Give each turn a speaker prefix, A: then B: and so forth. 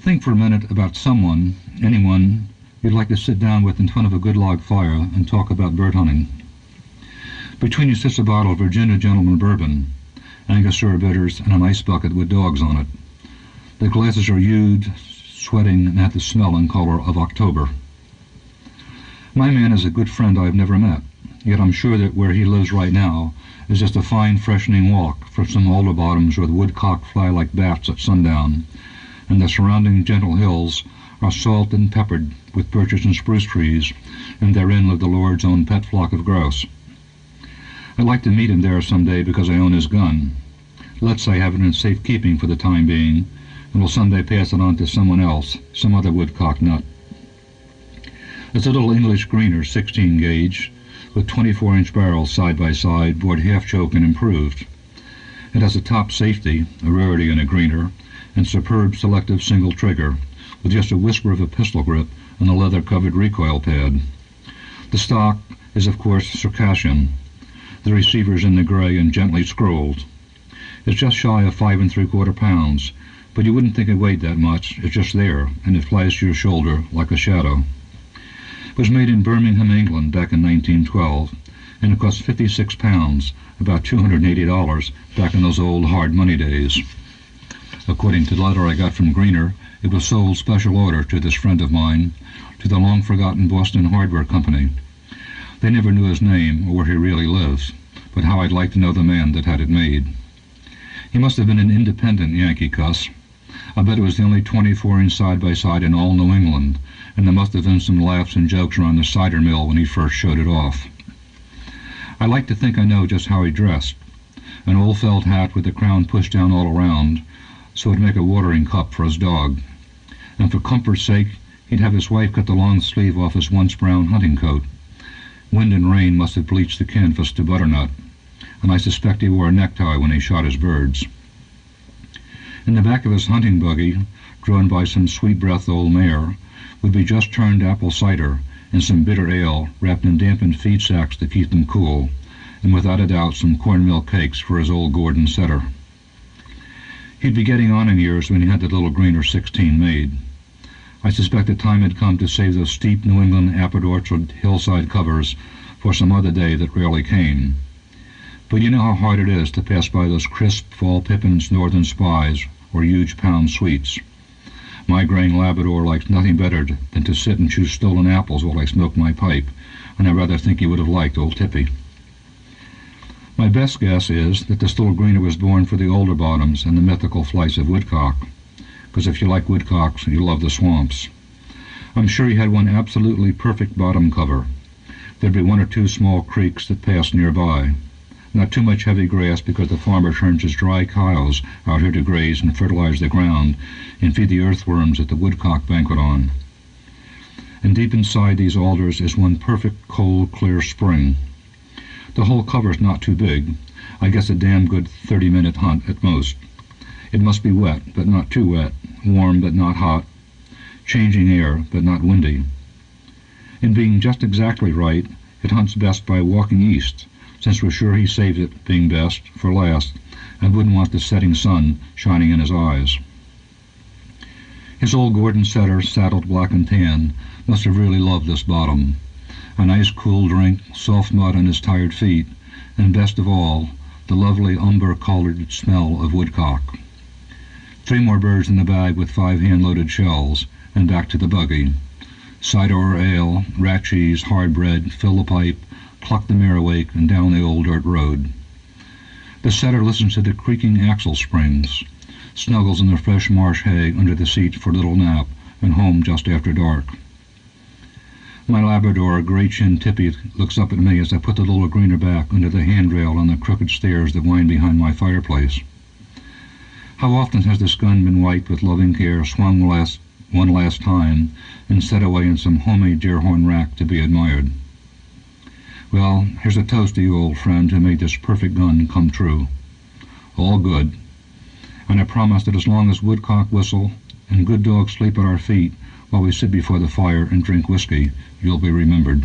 A: Think for a minute about someone, anyone, you'd like to sit down with in front of a good log fire and talk about bird hunting. Between you sits a bottle of Virginia Gentleman bourbon, Angostura bitters, and an ice bucket with dogs on it. The glasses are hued, sweating, and have the smell and color of October. My man is a good friend I've never met, yet I'm sure that where he lives right now is just a fine freshening walk from some alder bottoms where the woodcock fly like bats at sundown, and the surrounding gentle hills are salted and peppered with birches and spruce trees, and therein live the Lord's own pet flock of grouse. I'd like to meet him there some day because I own his gun. Let's say I have it in safe keeping for the time being, and will someday pass it on to someone else, some other woodcock nut. It's a little English greener 16 gauge with 24-inch barrels side by side, bored half choke and improved. It has a top safety, a rarity in a greener, and superb selective single trigger, with just a whisper of a pistol grip and a leather-covered recoil pad. The stock is, of course, Circassian. The receiver's in the gray and gently scrolled. It's just shy of 5 3/4 pounds, but you wouldn't think it weighed that much. It's just there, and it flies to your shoulder like a shadow. It was made in Birmingham, England, back in 1912, and it cost 56 pounds, about $280 back in those old hard money days. According to the letter I got from Greener, it was sold special order to this friend of mine, to the long-forgotten Boston Hardware Company. They never knew his name or where he really lives, but how I'd like to know the man that had it made. He must have been an independent Yankee cuss. I bet it was the only 24-inch side-by-side in all New England, and there must have been some laughs and jokes around the cider mill when he first showed it off. I like to think I know just how he dressed. An old felt hat with the crown pushed down all around, so it'd make a watering cup for his dog. And for comfort's sake, he'd have his wife cut the long sleeve off his once brown hunting coat. Wind and rain must have bleached the canvas to butternut, and I suspect he wore a necktie when he shot his birds. In the back of his hunting buggy, drawn by some sweet-breathed old mare, would be just turned apple cider and some bitter ale wrapped in dampened feed sacks to keep them cool, and without a doubt some cornmeal cakes for his old Gordon setter. He'd be getting on in years when he had the little Greener 16 made. I suspect the time had come to save those steep New England apple orchard hillside covers for some other day that rarely came. But you know how hard it is to pass by those crisp fall pippins, northern spies, or huge pound sweets. My graying Labrador likes nothing better than to sit and chew stolen apples while I smoke my pipe, and I rather think he would have liked old Tippy. My best guess is that this little Greener was born for the older bottoms and the mythical flights of woodcock, because if you like woodcocks, you love the swamps. I'm sure he had one absolutely perfect bottom cover. There'd be one or two small creeks that passed nearby. Not too much heavy grass because the farmer turns his dry cows out here to graze and fertilize the ground and feed the earthworms that the woodcock banquet on. And deep inside these alders is one perfect, cold, clear spring. The whole cover's not too big. I guess a damn good 30-minute hunt at most. It must be wet, but not too wet, warm but not hot, changing air but not windy. In being just exactly right, it hunts best by walking east, since we're sure he saved it, being best, for last, and wouldn't want the setting sun shining in his eyes. His old Gordon setter, saddled black and tan, must have really loved this bottom. A nice cool drink, soft mud on his tired feet, and best of all, the lovely umber-colored smell of woodcock. 3 more birds in the bag with 5 hand-loaded shells, and back to the buggy. Cider or ale, rat cheese, hard bread, fill the pipe, pluck the mare awake, and down the old dirt road. The setter listens to the creaking axle springs, snuggles in the fresh marsh hay under the seat for a little nap, and home just after dark. My Labrador, gray-chinned Tippy, looks up at me as I put the little Greener back under the handrail on the crooked stairs that wind behind my fireplace. How often has this gun been wiped with loving care, swung one last time, and set away in some homemade deer-horn rack to be admired? Well, here's a toast to you, old friend, who made this perfect gun come true. All good. And I promise that as long as woodcock whistle and good dogs sleep at our feet while we sit before the fire and drink whiskey, you'll be remembered.